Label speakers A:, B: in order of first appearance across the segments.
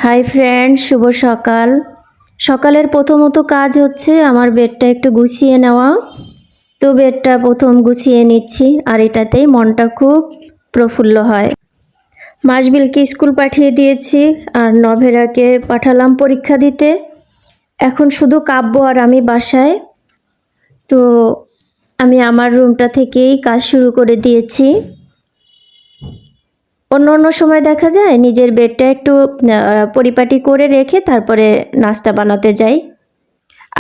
A: Hi friend, শুভ সকাল। সকালের প্রথমত কাজ হচ্ছে আমার বেডটা একটু গুছিয়ে নেওয়া। তো বেডটা প্রথম গুছিয়ে নিচ্ছি, আর এটাতেই মনটা খুব প্রফুল্ল হয়। মাসবিলকে স্কুল পাঠিয়ে দিয়েছি, আর নভেরাকে পাঠালাম পরীক্ষা দিতে। এখন শুধু কাব্য আর আমি বাসায়। তো আমি আমার রুমটা থেকেই কাজ শুরু করে দিয়েছি। অন্য অন্য সময় দেখা যায় নিজের বেডটা একটু পরিপাটি করে রেখে তারপরে নাস্তা বানাতে যাই।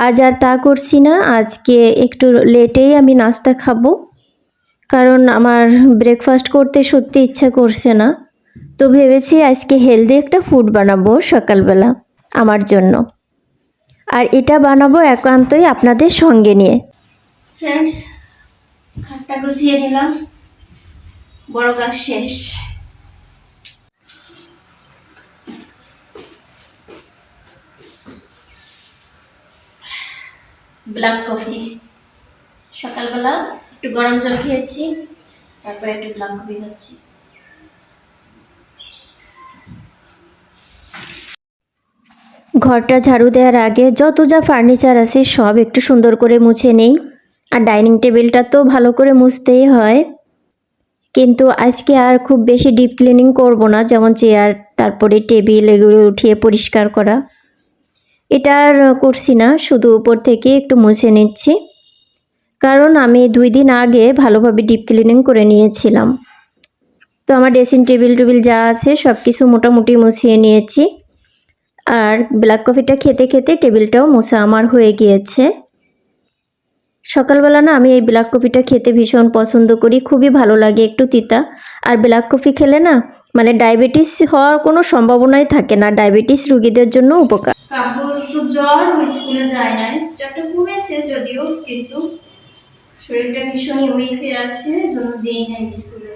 A: আজ আর তা করছি না, আজকে একটু লেটেই আমি নাস্তা খাবো, কারণ আমার ব্রেকফাস্ট করতে সত্যি ইচ্ছা করছে না। তো ভেবেছি আজকে হেলদি একটা ফুড বানাবো সকালবেলা আমার জন্য, আর এটা বানাবো একান্তই আপনাদের সঙ্গে নিয়ে। ফ্রেন্ডস, খাটটা গুছিয়ে নিলাম, বড় কাজ শেষ। ব্ল্যাক কফি, সকালবেলা একটু গরম জল খেয়েছি, তারপরে একটু ব্ল্যাক কফি খাচ্ছি। ঘরটা ঝাড়ু দেওয়ার আগে যত যা ফার্নিচার আছে সব একটু সুন্দর করে মুছে নেই, আর ডাইনিং টেবিলটা তো ভালো করে মুছতেই হয়। কিন্তু আজকে আর খুব বেশি ডিপ ক্লিনিং করব না, যেমন চেয়ার তারপরে টেবিল এগুলো উঠিয়ে পরিষ্কার করা, এটা আর করছি না, শুধু উপর থেকে একটু মুছে নিচ্ছি। কারণ আমি 2 দিন আগে ভালোভাবে ডিপ ক্লিনিং করে নিয়েছিলাম। তো আমার ড্রেসিং টেবিল যা আছে সব কিছু মোটামুটি মুছিয়ে নিয়েছি, আর ব্ল্যাক কফিটা খেতে খেতে টেবিলটাও মোছা আমার হয়ে গিয়েছে। সকালবেলা না আমি এই ব্ল্যাক কফিটা খেতে ভীষণ পছন্দ করি, খুবই ভালো লাগে, একটু তিতা। আর ব্ল্যাক কফি খেলে না মানে ডায়াবেটিস হওয়ার কোনো সম্ভাবনাই থাকে না, ডায়াবেটিস রোগীদের জন্য উপকার। কাব্যর তো জ্বর, স্কুলে যায় নাই, জ্বরটা কমেছে যদিও, কিন্তু শরীরটা ভীষণই উইক হয়ে আছে, জন্য দেই নাই স্কুলে।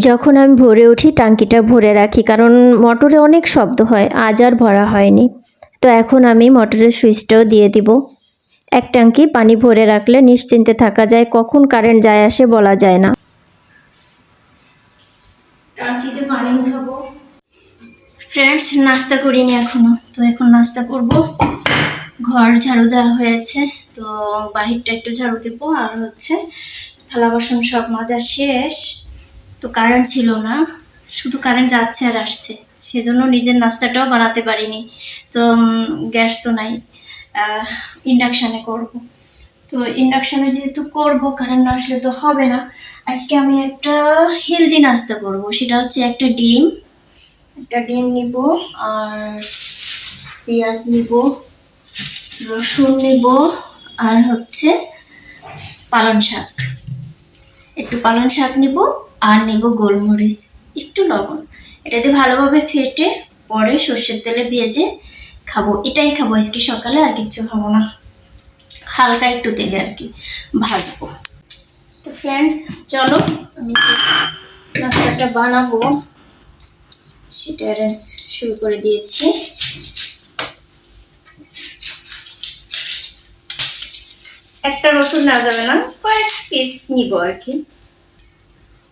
A: যখন আমি ভোরে উঠি টাঙ্কিটা ভরে রাখি, কারণ মোটরে অনেক শব্দ হয়, আজ আর ভরা হয়নি। তো এখন আমি মোটরের সুইচটাও দিয়ে দিব। এক ট্যাঙ্কি পানি ভরে রাখলে নিশ্চিন্তে থাকা যায়, কখন কারেন্ট যায় আসে বলা যায় না। ট্যাঙ্কিতে পানি উঠাবো। ফ্রেন্ডস, নাস্তা করিনি এখনো, তো এখন নাস্তা করব। ঘর ঝাড়ু দেওয়া হয়েছে, তো বাহিরটা একটু ঝাড়ু দেবো, আর হচ্ছে থালা বাসন সব মাজা শেষ। তো কারেন্ট ছিল না, শুধু কারেন্ট যাচ্ছে আর আসছে, সেজন্য নিজের নাস্তাটাও বানাতে পারিনি। তো গ্যাস তো নাই, ইন্ডাকশানে করব। তো ইন্ডাকশানে যেহেতু করব, কারেন্ট না আসলে তো হবে না। আজকে আমি একটা হেলদি নাস্তা করব, সেটা হচ্ছে একটা ডিম নিব, আর পেঁয়াজ নিব, রসুন নিব, আর হচ্ছে পালং শাক, একটু পালং শাক নিব, আর নিব গোলমরিচ, একটু লবণ। এটাতে ভালোভাবে ফেটে পরে সর্ষের তেলে ভেজে খাবো, এটাই খাবো আজকে সকালে, আর কিচ্ছু খাবো না, হালকা একটু তেলে আর কি ভাজবো। তো ফ্রেন্ডস, চলো আমি নাস্তাটা বানাবো সেটা অ্যারেঞ্জ শুরু করে দিয়েছি। একটা রসুন নেওয়া যাবে না, কয়েক পিস নিব আর কি।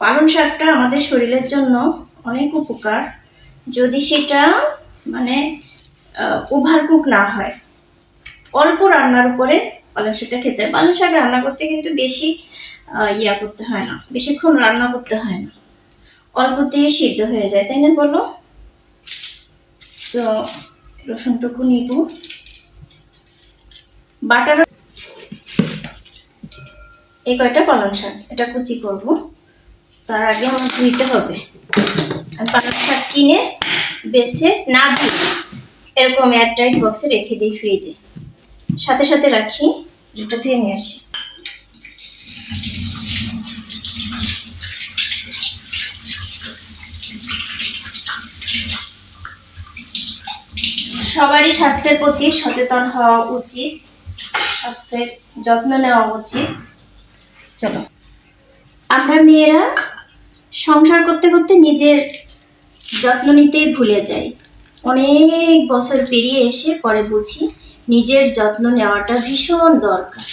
A: পালং শাকটা আমাদের শরীরের জন্য অনেক উপকার, যদি সেটা মানে ওভার কুক না হয়। অল্প রান্নার উপরে পালং শাকটা খেতে হয়। পালং শাক রান্না করতে কিন্তু বেশি করতে হয় না, বেশিক্ষণ রান্না করতে হয় না, অল্পতেই সিদ্ধ হয়ে যায়, তাই না বলো? তো রসুনটুকু নিব, বাটার এই কয়টা পালং শাক এটা কুচি করব। তার আগে আমার ধুইতে হবে। আমি পালং শাক কিনে বেছে না ধুই এরকম এয়ারটাইট বক্সে রেখে দিই ফ্রিজে, সাথে সাথে রাখি, এটা ধুয়ে নিয়ে আসি। সবারই স্বাস্থ্যের প্রতি সচেতন হওয়া উচিত, স্বাস্থ্যের যত্ন নেওয়া উচিত। চলো, আমরা মেয়েরা সংসার করতে করতে নিজের যত্ন নিতেই ভুলে যাই। অনেক বছর পেরিয়ে এসে পরে বুঝি নিজের যত্ন নেওয়াটা ভীষণ দরকার।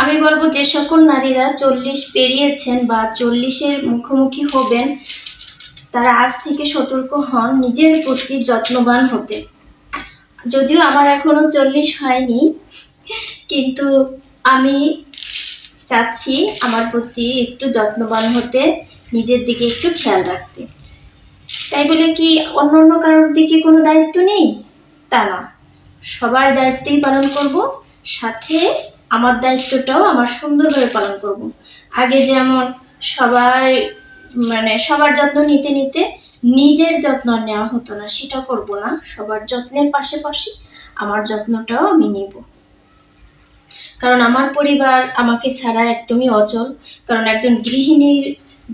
A: আমি বলবো যে সকল নারীরা 40 পেরিয়েছেন বা 40-এর মুখোমুখি হবেন, তারা আজ থেকে সতর্ক হন নিজের প্রতি যত্নবান হতে। যদিও আমার এখনো 40 হয়নি, কিন্তু আমি চাচ্ছি আমার প্রতি একটু যত্নবান হতে, নিজের দিকে একটু খেয়াল রাখতে। তাই বলে কি অন্য অন্য কারোর দিকে কোনো দায়িত্ব নেই তা না, সবার দায়িত্বই পালন করব, সাথে আমার দায়িত্বটাও আমার সুন্দরভাবে পালন করব। আগে যেমন সবার যত্ন নিতে নিতে নিজের যত্ন নেওয়া হতো না, সেটা করব না। সবার যত্নের পাশাপাশি আমার যত্নটাও আমি নেব, কারণ আমার পরিবার আমাকে ছাড়া একদমই অচল। কারণ একজন গৃহিণীর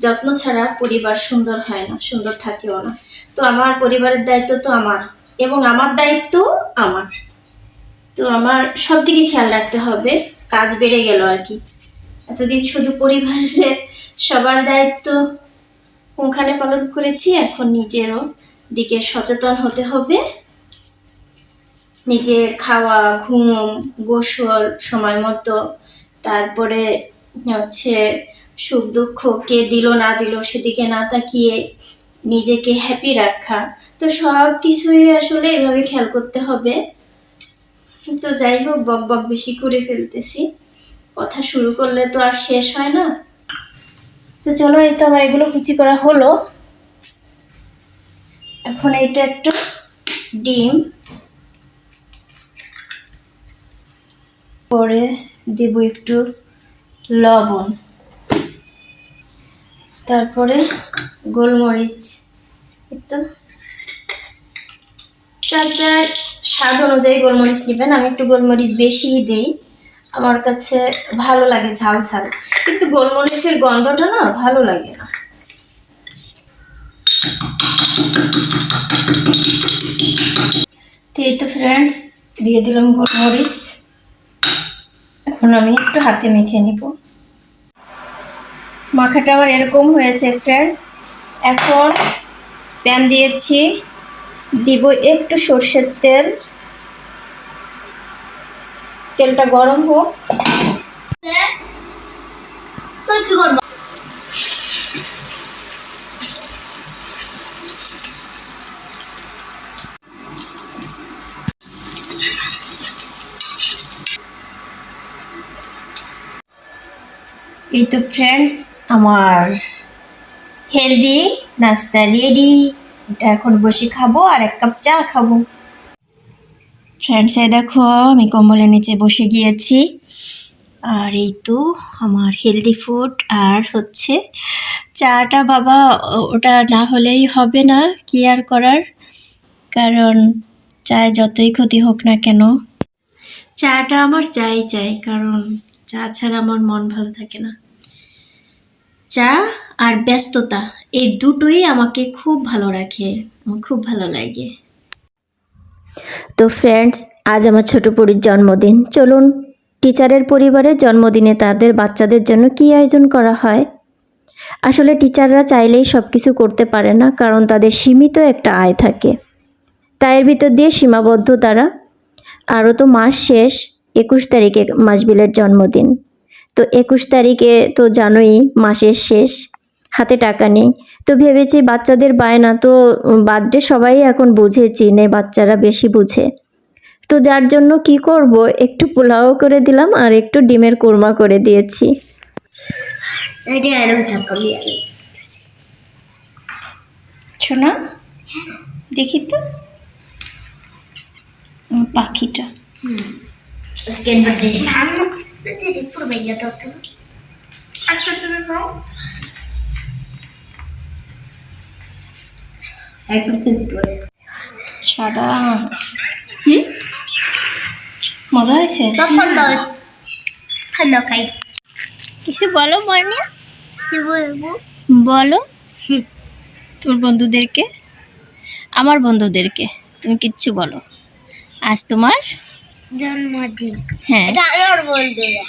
A: যত্ন ছাড়া পরিবার সুন্দর হয় না, সুন্দর থাকেও না। তো আমার পরিবারের দায়িত্ব তো আমার, এবং আমার দায়িত্ব আমার। তো আমার সব দিকে খেয়াল রাখতে হবে, কাজ বেড়ে গেল আর কি। এতদিন শুধু পরিবারের সবার দায়িত্ব কোনখানে পালন করেছি, এখন নিজেরও দিকে সচেতন হতে হবে। নিজের খাওয়া, ঘুম, গোসল সময় মতো, তারপরে হচ্ছে সুখ দুঃখ কে দিল না দিল সেদিকে না তাকিয়ে নিজেকে হ্যাপি রাখা। তো সব কিছুই আসলে এভাবে খেয়াল করতে হবে। তো যাই হোক, বক বক বেশি করে ফেলতেছি, কথা শুরু করলে তো আর শেষ হয় না। তো চলো, এই তো আমার এগুলো কুচি করা হলো। এখন এইটা একটু ডিম, পরে দেব একটু লবণ, তারপরে গোলমরিচ। একটু যার স্বাদ অনুযায়ী গোলমরিচ নেবেন। আমি একটু গোলমরিচ বেশিই দিই, আমার কাছে ভালো লাগে ঝাল ঝাল, কিন্তু গোলমরিচের গন্ধটা না ভালো লাগে না। তো এই তো ফ্রেন্ডস, দিয়ে দিলাম গোলমরিচ। এখন আমি একটু হাতে মেখে নিব। মাখাটা আমার এরকম হয়েছে ফ্রেন্ডস। এখন প্যান দিয়েছি, দিব একটু সর্ষের তেল। তেলটা গরম হোক। এই তো ফ্রেন্ডস, আমার হেলদি নাস্তা রেডি। এটা এখন বসে খাবো আর 1 কাপ চা খাবো। ফ্রেন্ডস, এই দেখো আমি কম্বলের নিচে বসে গিয়েছি, আর এই তো আমার হেলদি ফুড। আর হচ্ছে চাটা বাবা, ওটা না হলেই হবে না, কি আর করার। কারণ চায় যতই ক্ষতি হোক না কেন, চাটা আমার চাই, কারণ চা ছাড়া আমার মন ভালো থাকে না। চা আর ব্যস্ততা, এই দুটোই আমাকে খুব ভালো রাখে, আমার খুব ভালো লাগে।
B: তো ফ্রেন্ডস, আজ আমার ছোট পরীর জন্মদিন। চলুন টিচারের পরিবারের জন্মদিনে তাদের বাচ্চাদের জন্য কী আয়োজন করা হয়। আসলে টিচাররা চাইলেই সব কিছু করতে পারে না, কারণ তাদের সীমিত একটা আয় থাকে, তাই এর ভিতর দিয়ে সীমাবদ্ধ তারা। আরও তো মাস শেষ, 21 তারিখে মাসবিলের জন্মদিন। তো 21 তারিখে তো জানোই মাসের শেষ, হাতে টাকা নেই। তো ভেবেছি বাচ্চাদের বায়না তো, বার্থডে সবাই এখন বুঝে চিনে, বাচ্চারা বেশি বুঝে। তো যার জন্য কি করব, একটু পোলাও করে দিলাম আর একটু ডিমের কোরমা করে দিয়েছি।
A: শোনা, দেখি তো পাখিটা। সাদা মজা হয়েছে। কিছু বলো মর্নিয়া, বলো তোমার বন্ধুদেরকে, আমার বন্ধুদেরকে তুমি কিচ্ছু বলো। আজ তোমার
C: জন্মদিন।
A: হ্যাঁ,
C: এটা আমার বন্ধুরা।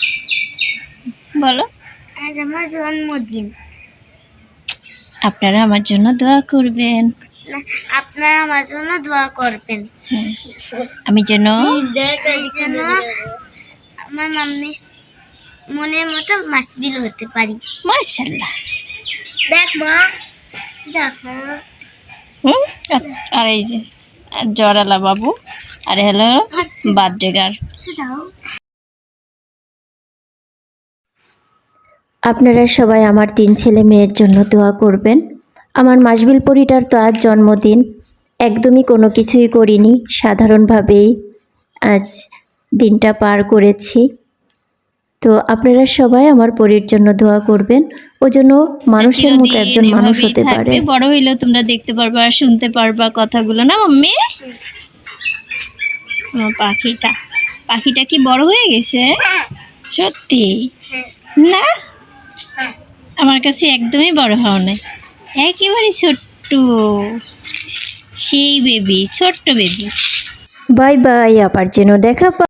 A: বলো,
C: আজ আমার জন্মদিন।
A: আপনারা আমার জন্য দোয়া করবেন।
C: না, আপনারা আমার জন্য দোয়া করবেন।
A: আমি যেন
C: এই জন্য আমার মাম্মি মনের মতো মাসবিল হতে পারি।
A: মাশাআল্লাহ।
C: দেখ মা, দেখো
A: আর এই যে জরালা বাবু, আর হলো বার্থডে গার্ল।
C: দাও।
B: আপনারা সবাই আমার 3 ছেলে মেয়ের জন্য দোয়া করবেন। আমার মাসবিল পরিটার তো আজ জন্মদিন, একদমই কোনো কিছুই করিনি, সাধারণভাবেই আজ দিনটা পার করেছি। তো আপনারা সবাই আমার পরির জন্য দোয়া করবেন, ও যেন মানুষের মতো একজন মানুষ হতে পারে।
A: বড় হইলেও তোমরা দেখতে পারবা, শুনতে পারবা কথাগুলো, না মাম্মি? আমার পাখিটা কি বড় হয়ে গেছে সত্যি? না, আমার কাছে একদমই বড় হও না, একেবারে ছোট্ট, সেই বেবি, ছোট্ট বেবি।
B: বাই বাই, আবার যেন দেখা